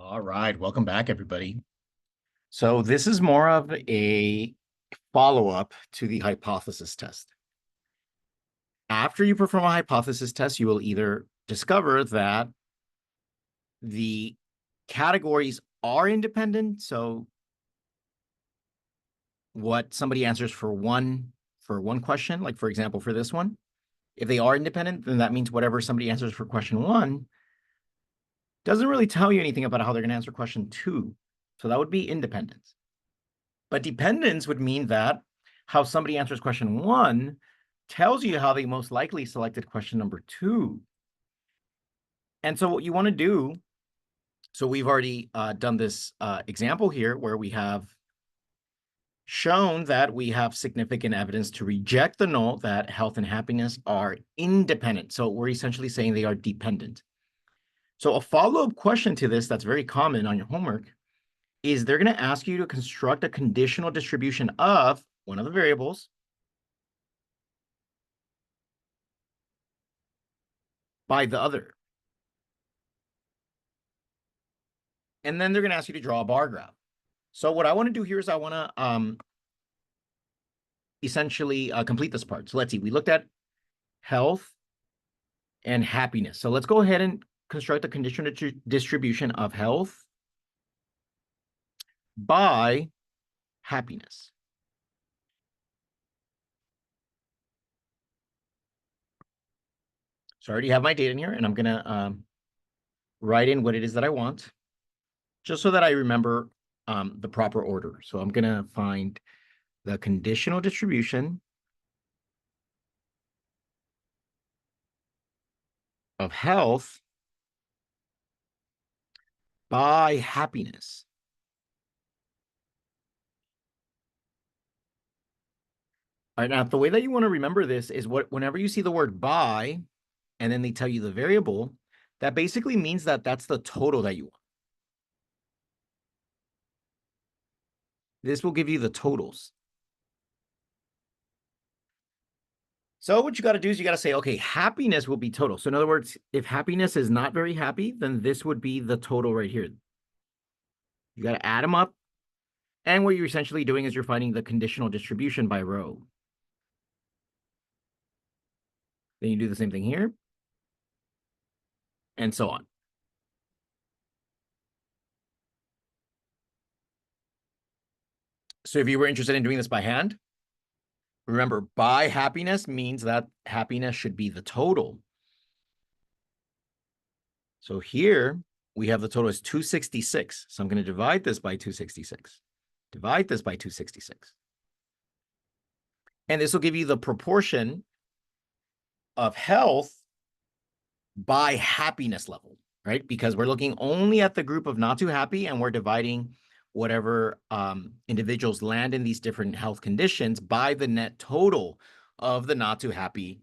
All right, welcome back, everybody. So this is more of a follow-up to the hypothesis test. After you perform a hypothesis test, you will either discover that the categories are independent. So what somebody answers for one question, like for example, for this one, if they are independent, then that means whatever somebody answers for question one doesn't really tell you anything about how they're going to answer question two. So that would be independence. But dependence would mean that how somebody answers question one tells you how they most likely selected question number two. And so what you want to do, so we've already done this example here where we have shown that we have significant evidence to reject the null that health and happiness are independent. So we're essentially saying they are dependent. So a follow-up question to this that's very common on your homework is they're going to ask you to construct a conditional distribution of one of the variables by the other. And then they're going to ask you to draw a bar graph. So what I want to do here is I want to essentially complete this part. So let's see. We looked at health and happiness. So let's go ahead and construct a conditional distribution of health by happiness. So I already have my data in here, and I'm going to write in what it is that I want, just so that I remember the proper order. So I'm going to find the conditional distribution of health by happiness. All right, now the way that you want to remember this is whenever you see the word by, and then they tell you the variable, that basically means that that's the total that you want. This will give you the totals. So what you got to do is you got to say, okay, happiness will be total. So in other words, if happiness is not very happy, then this would be the total right here. You got to add them up. And what you're essentially doing is you're finding the conditional distribution by row. Then you do the same thing here, and so on. So if you were interested in doing this by hand, remember, by happiness means that happiness should be the total. So here we have the total is 266. So I'm going to divide this by 266. Divide this by 266. And this will give you the proportion of health by happiness level, right? Because we're looking only at the group of not too happy, and we're dividing whatever individuals land in these different health conditions by the net total of the not too happy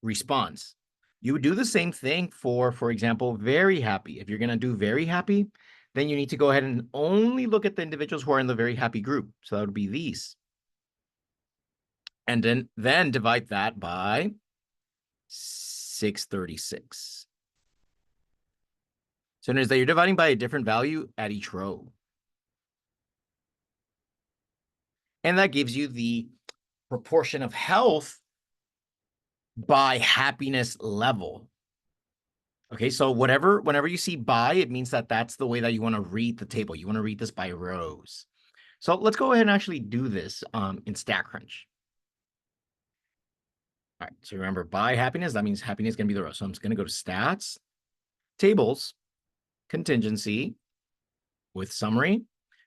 response. You would do the same thing for example, very happy. If you're going to do very happy, then you need to go ahead and only look at the individuals who are in the very happy group. So that would be these. And then divide that by 636. So notice that you're dividing by a different value at each row. And that gives you the proportion of health by happiness level. Okay, so whenever you see by, it means that that's the way that you want to read the table. You want to read this by rows. So let's go ahead and actually do this in StatCrunch. All right, so remember, by happiness, that means happiness is going to be the row. So I'm just going to go to Stats, Tables, Contingency, with Summary.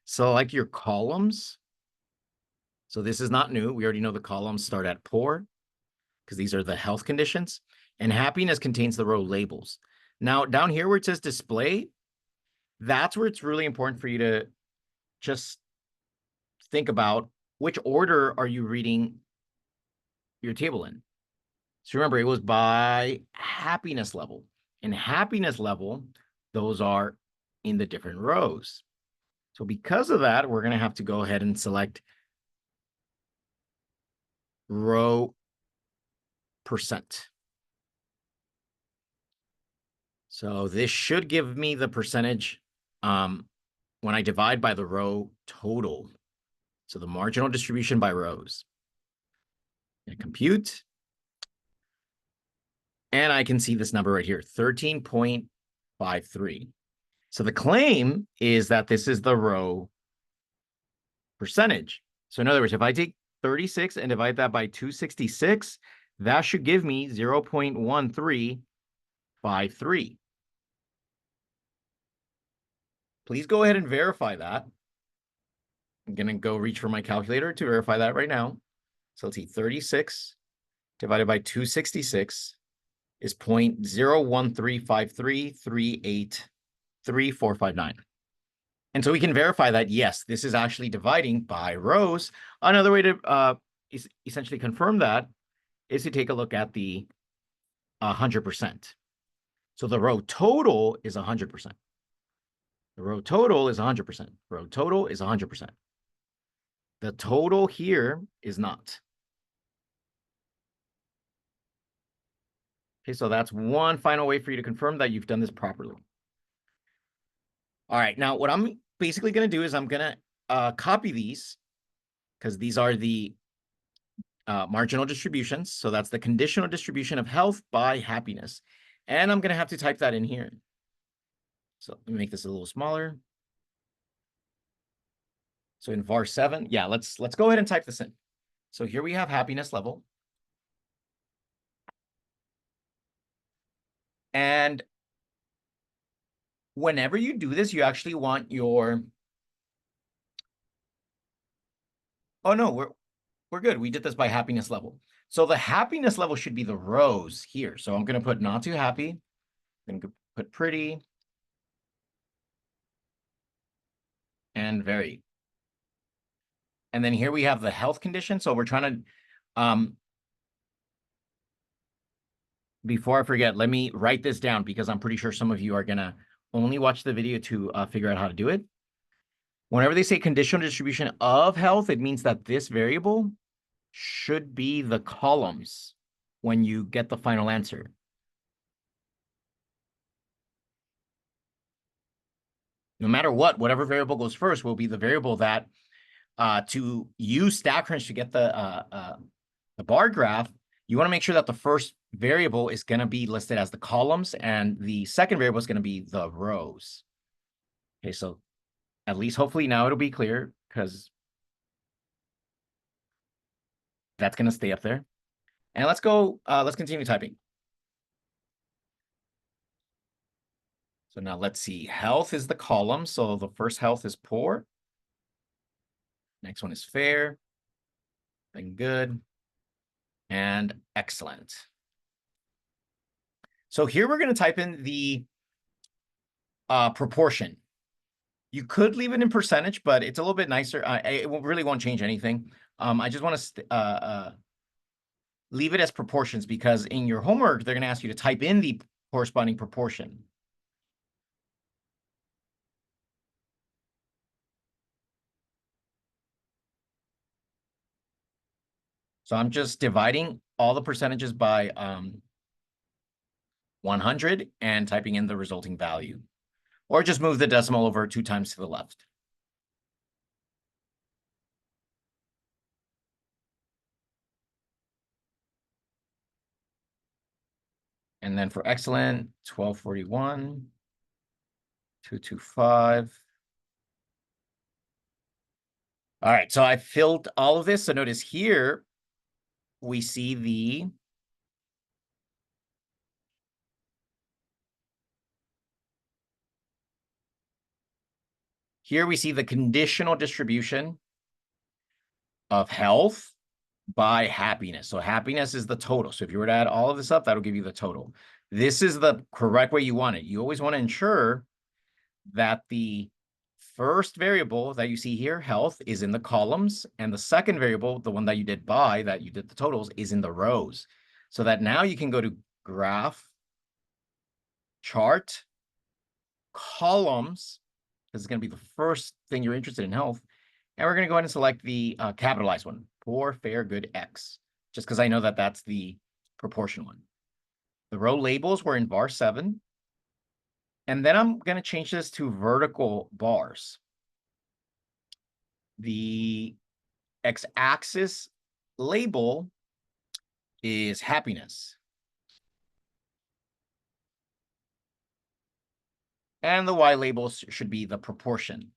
Select your columns. So this is not new. We already know the columns start at poor, because these are the health conditions. And happiness contains the row labels. Now, down here where it says display, that's where it's really important for you to just think about which order are you reading your table in. So remember, it was by happiness level. And happiness level, those are in the different rows. So because of that, we're going to have to go ahead and select row %. So this should give me the percentage when I divide by the row total. So the marginal distribution by rows. And compute. And I can see this number right here, 13.53. So the claim is that this is the row percentage. So in other words, if I take 36 and divide that by 266, that should give me 0.1353. Please go ahead and verify that. I'm going to go reach for my calculator to verify that right now. So let's see, 36 divided by 266 is 0.01353383459. And so we can verify that, yes, this is actually dividing by rows. Another way to essentially confirm that is to take a look at the 100%. So the row total is 100%. The row total is 100%. Row total is 100%. The total here is not. Okay, so that's one final way for you to confirm that you've done this properly. All right, now what I'm basically going to do is I'm going to copy these because these are the marginal distributions. So that's the conditional distribution of health by happiness. And I'm going to have to type that in here. So let me make this a little smaller. So in var 7, yeah, let's go ahead and type this in. So here we have happiness level. And whenever you do this, you actually want your... Oh, no, we're good. We did this by happiness level. So the happiness level should be the rows here. So I'm going to put not too happy. I'm going to put pretty. And very. And then here we have the health condition. So we're trying to... before I forget, let me write this down because I'm pretty sure some of you are going to only watch the video to figure out how to do it. Whenever they say conditional distribution of health, it means that this variable should be the columns when you get the final answer. No matter what, whatever variable goes first will be the variable that to use StatCrunch to get the bar graph, you want to make sure that the first variable is going to be listed as the columns and the second variable is going to be the rows. Okay, so at least hopefully now it'll be clear because that's going to stay up there. And let's continue typing. So now let's see, health is the column. So the first health is poor. Next one is fair, then good, and excellent. So here we're going to type in the proportion. You could leave it in percentage, but it's a little bit nicer. It really won't change anything. I just want to leave it as proportions because in your homework, they're going to ask you to type in the corresponding proportion. So I'm just dividing all the percentages by 100 and typing in the resulting value. Or just move the decimal over 2 times to the left. And then for excellent, 1241, 225. All right, so I filled all of this. So notice here, we see the conditional distribution of health by happiness. So happiness is the total. So if you were to add all of this up, that'll give you the total. This is the correct way you want it. You always want to ensure that the first variable that you see here, health, is in the columns, and the second variable, the one that you did by, that you did the totals, is in the rows. So that now you can go to graph, chart, columns, this is going to be the first thing you're interested in, health, and we're going to go ahead and select the capitalized one, poor, fair, good, X, just because I know that that's the proportion one. The row labels were in var 7. And then I'm going to change this to vertical bars. The x-axis label is happiness. And the y label should be the proportion.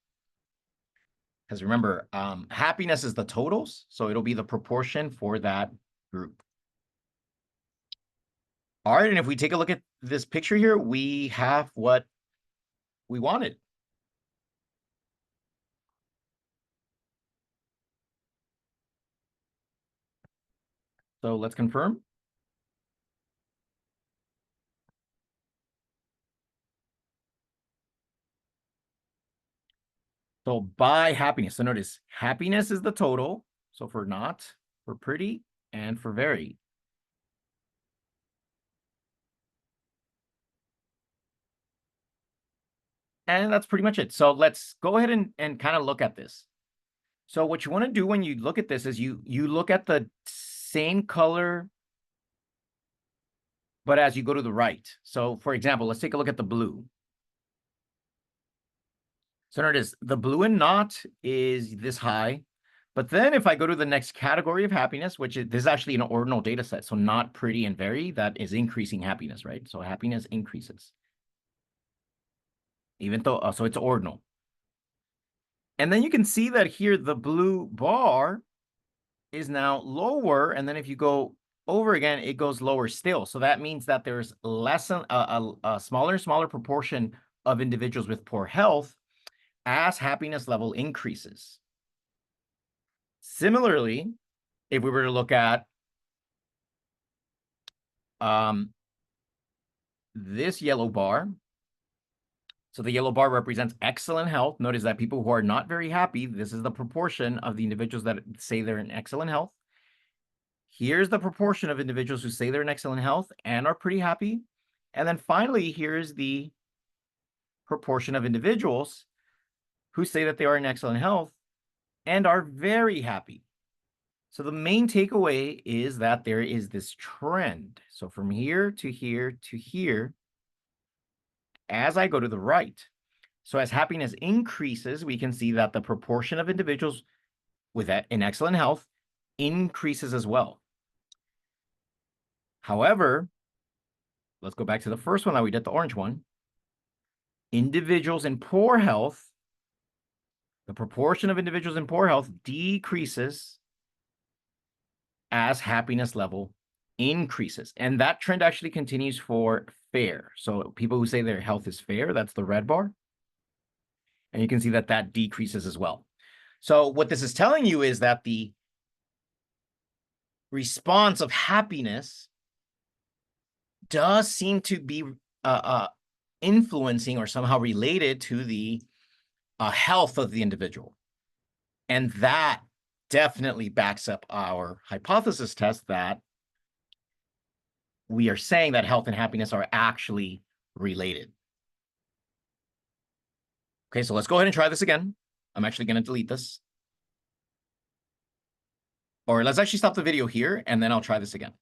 Because remember, happiness is the totals, so it'll be the proportion for that group. All right, and if we take a look at this picture here, we have what we wanted. So let's confirm. So by happiness, so notice happiness is the total. So for not, for pretty, and for very. And that's pretty much it. So let's go ahead and kind of look at this. So what you want to do when you look at this is you look at the same color, but as you go to the right. So for example, let's take a look at the blue. So notice the blue and not is this high. But then if I go to the next category of happiness, which is this is actually an ordinal data set. So not pretty and very, that is increasing happiness, right? So happiness increases. Even though, so it's ordinal. And then you can see that here, the blue bar is now lower. And then if you go over again, it goes lower still. So that means that there's less, a smaller proportion of individuals with poor health as happiness level increases. Similarly, if we were to look at this yellow bar, so the yellow bar represents excellent health. Notice that people who are not very happy, this is the proportion of the individuals that say they're in excellent health. Here's the proportion of individuals who say they're in excellent health and are pretty happy. And then finally, here's the proportion of individuals who say that they are in excellent health and are very happy. So the main takeaway is that there is this trend. So from here to here to here, as I go to the right. So as happiness increases, we can see that the proportion of individuals with that in excellent health increases as well. However, let's go back to the first one that we did, the orange one. Individuals in poor health, the proportion of individuals in poor health decreases as happiness level increases. And that trend actually continues for fair. So people who say their health is fair, that's the red bar. And you can see that that decreases as well. So what this is telling you is that the response of happiness does seem to be influencing or somehow related to the health of the individual. And that definitely backs up our hypothesis test that we are saying that health and happiness are actually related. Okay, so let's go ahead and try this again. I'm actually going to delete this. Or let's actually stop the video here, and then I'll try this again.